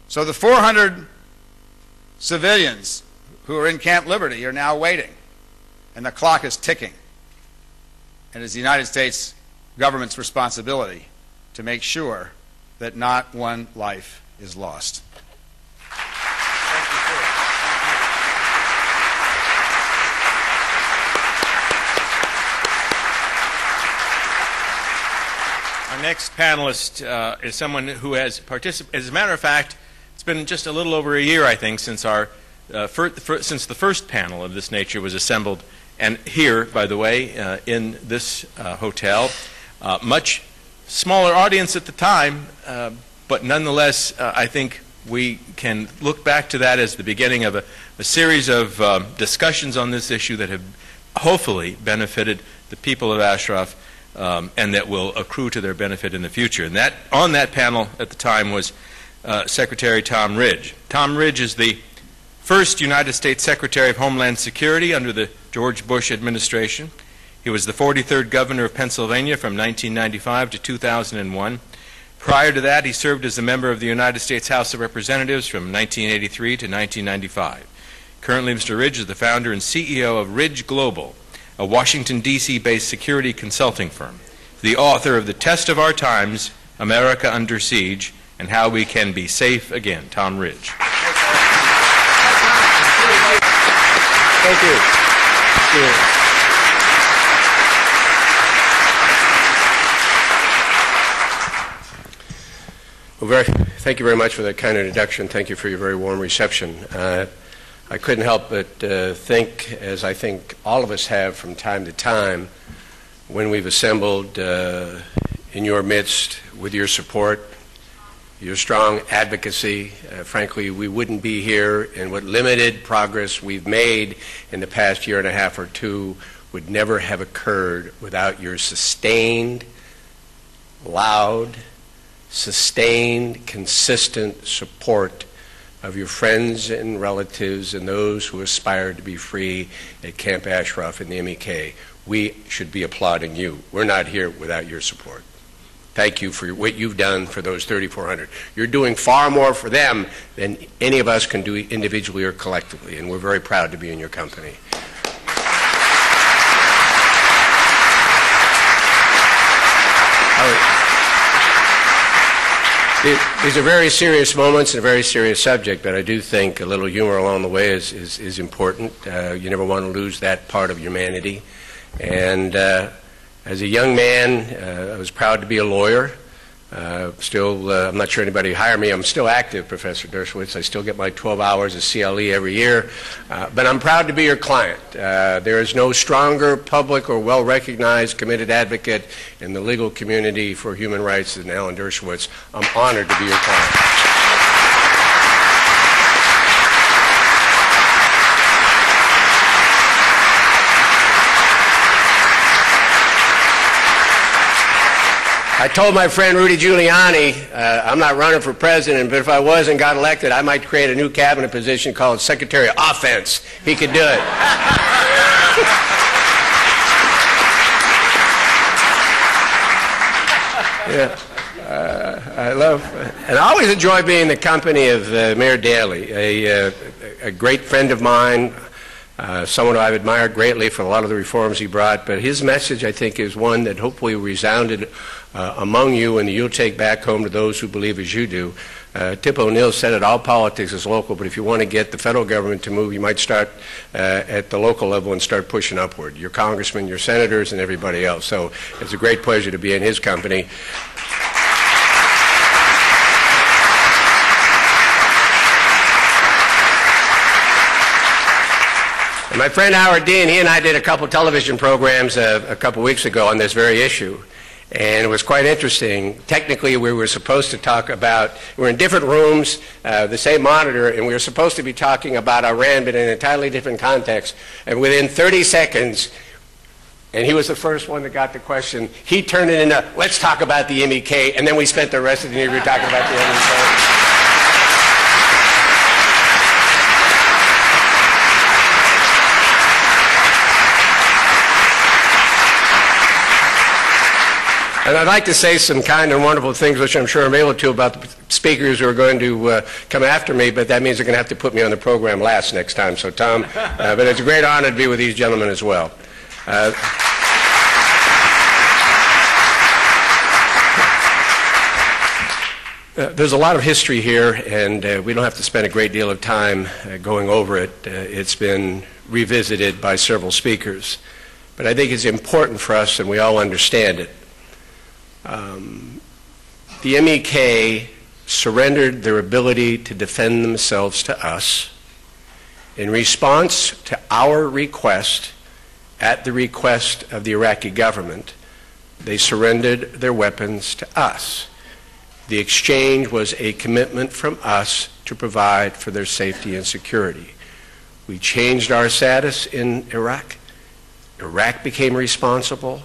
So the 400 civilians who are in Camp Liberty are now waiting, and the clock is ticking. And it's the United States government's responsibility to make sure that not one life is lost. Our next panelist is someone who has participated. As a matter of fact, it's been just a little over a year, I think, since since the first panel of this nature was assembled, and here, by the way, in this hotel. Much smaller audience at the time, but nonetheless, I think we can look back to that as the beginning of a series of discussions on this issue that have hopefully benefited the people of Ashraf and that will accrue to their benefit in the future. And that, on that panel at the time was Secretary Tom Ridge. Tom Ridge is the first United States Secretary of Homeland Security under the George Bush administration. He was the 43rd governor of Pennsylvania from 1995 to 2001. Prior to that, he served as a member of the United States House of Representatives from 1983 to 1995. Currently, Mr. Ridge is the founder and CEO of Ridge Global, a Washington, D.C.-based security consulting firm, the author of The Test of Our Times, America Under Siege, and How We Can Be Safe Again. Tom Ridge. Thank you. Thank you. Well, thank you very much for that kind introduction. Thank you for your very warm reception. I couldn't help but think, as I think all of us have from time to time, when we've assembled in your midst with your support, your strong advocacy. Frankly, we wouldn't be here, and what limited progress we've made in the past year and a half or two would never have occurred without your sustained, loud, sustained, consistent support of your friends and relatives and those who aspire to be free at Camp Ashraf and the MEK. We should be applauding you. We're not here without your support. Thank you for what you've done for those 3,400. You're doing far more for them than any of us can do individually or collectively, and we're very proud to be in your company. These are very serious moments and a very serious subject, but I do think a little humor along the way is important. You never want to lose that part of humanity. And as a young man, I was proud to be a lawyer. I'm not sure anybody hired me. I'm still active, Professor Dershowitz. I still get my 12 hours of CLE every year. But I'm proud to be your client. There is no stronger public or well-recognized committed advocate in the legal community for human rights than Alan Dershowitz. I'm honored to be your client. I told my friend Rudy Giuliani, I'm not running for president, but if I was and got elected, I might create a new cabinet position called Secretary of Offense. He could do it. And I always enjoy being in the company of Mayor Daley, a great friend of mine, someone I've admired greatly for a lot of the reforms he brought, but his message, I think, is one that hopefully resounded among you and you'll take back home to those who believe as you do. Tip O'Neill said it, all politics is local, but if you want to get the federal government to move, you might start at the local level and start pushing upward. Your congressmen, your senators, and everybody else. So it's a great pleasure to be in his company. And my friend Howard Dean, he and I did a couple television programs a couple weeks ago on this very issue. And it was quite interesting. Technically, we were supposed to talk about, we're in different rooms, the same monitor, and we were supposed to be talking about Iran, but in an entirely different context. And within 30 seconds, and he was the first one that got the question, he turned it into, let's talk about the MEK, and then we spent the rest of the interview talking about the MEK. And I'd like to say some kind and wonderful things, which I'm sure I'm able to, about the speakers who are going to come after me, but that means they're going to have to put me on the program last next time. So, Tom, but it's a great honor to be with these gentlemen as well. There's a lot of history here, and we don't have to spend a great deal of time going over it. It's been revisited by several speakers. But I think it's important for us, and we all understand it. The MEK surrendered their ability to defend themselves to us in response to our request, at the request of the Iraqi government. They surrendered their weapons to us. The exchange was a commitment from us to provide for their safety and security. We changed our status in Iraq. Iraq became responsible.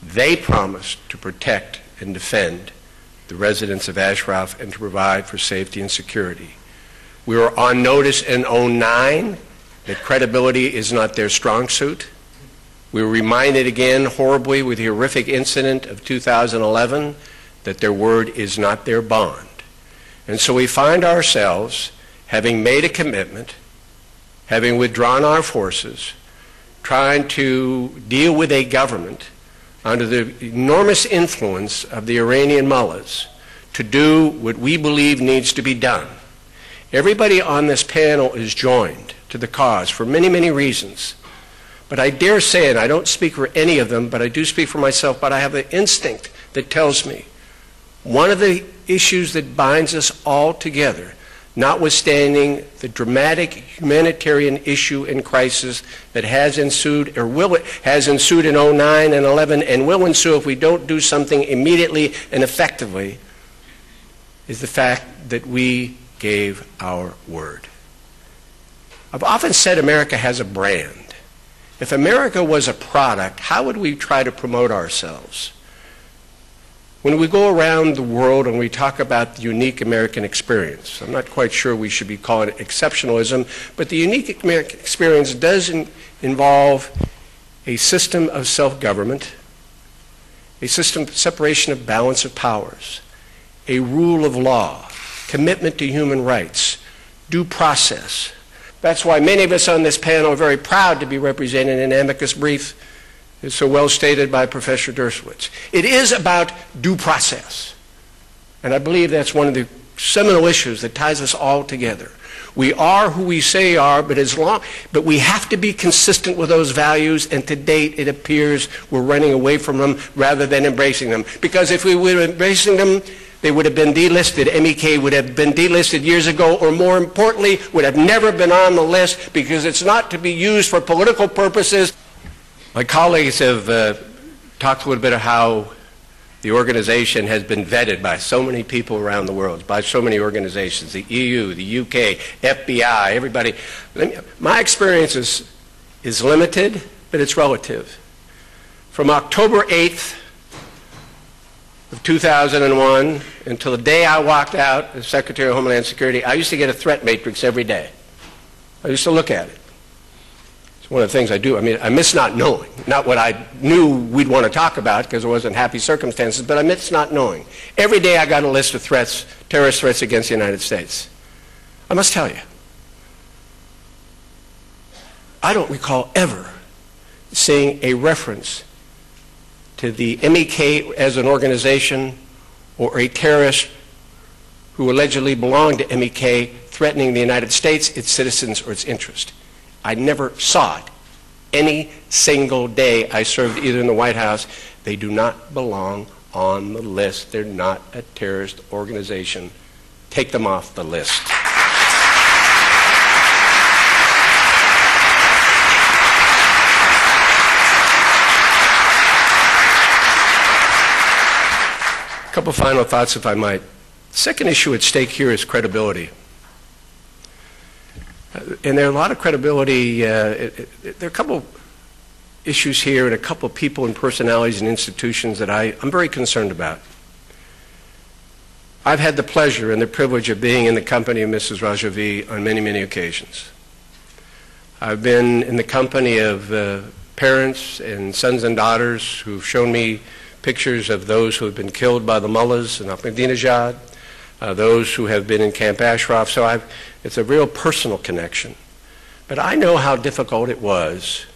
They promised to protect and defend the residents of Ashraf and to provide for safety and security. We were on notice in 2009 that credibility is not their strong suit. We were reminded again horribly with the horrific incident of 2011 that their word is not their bond. And so we find ourselves, having made a commitment, having withdrawn our forces, trying to deal with a government under the enormous influence of the Iranian mullahs to do what we believe needs to be done. Everybody on this panel is joined to the cause for many, many reasons. But I dare say, and I don't speak for any of them, but I do speak for myself, but I have an instinct that tells me one of the issues that binds us all together, notwithstanding the dramatic humanitarian issue and crisis that has ensued or has ensued in 2009 and 11 and will ensue if we don't do something immediately and effectively, is the fact that we gave our word. I've often said America has a brand. If America was a product, how would we try to promote ourselves? When we go around the world and we talk about the unique American experience, I'm not quite sure we should be calling it exceptionalism, but the unique American experience does involve a system of self-government, a system of separation of balance of powers, a rule of law, commitment to human rights, due process. That's why many of us on this panel are very proud to be represented in an amicus brief. It's so well stated by Professor Dershowitz. It is about due process. And I believe that's one of the seminal issues that ties us all together. We are who we say are, but we have to be consistent with those values, and to date it appears we're running away from them rather than embracing them. Because if we were embracing them, they would have been delisted. MEK would have been delisted years ago, or more importantly, would have never been on the list, because it's not to be used for political purposes. My colleagues have talked a little bit of how the organization has been vetted by so many people around the world, by so many organizations, the EU, the UK, FBI, everybody. My experience is limited, but it's relative. From October 8th of 2001 until the day I walked out as Secretary of Homeland Security, I used to get a threat matrix every day. I used to look at it. One of the things I do, I miss not knowing. Not what I knew we'd want to talk about because it wasn't happy circumstances, but I miss not knowing. Every day I got a list of threats, terrorist threats against the United States. I must tell you, I don't recall ever seeing a reference to the MEK as an organization or a terrorist who allegedly belonged to MEK threatening the United States, its citizens, or its interest. I never saw it any single day I served either in the White House. They do not belong on the list. They're not a terrorist organization. Take them off the list. A couple final thoughts, if I might. The second issue at stake here is credibility. And there are a lot of credibility, there are a couple issues here and a couple of people and personalities and institutions that I'm very concerned about. I've had the pleasure and the privilege of being in the company of Mrs. Rajavi on many, many occasions. I've been in the company of parents and sons and daughters who've shown me pictures of those who have been killed by the mullahs and Ahmadinejad, those who have been in Camp Ashraf. So it's a real personal connection. But I know how difficult it was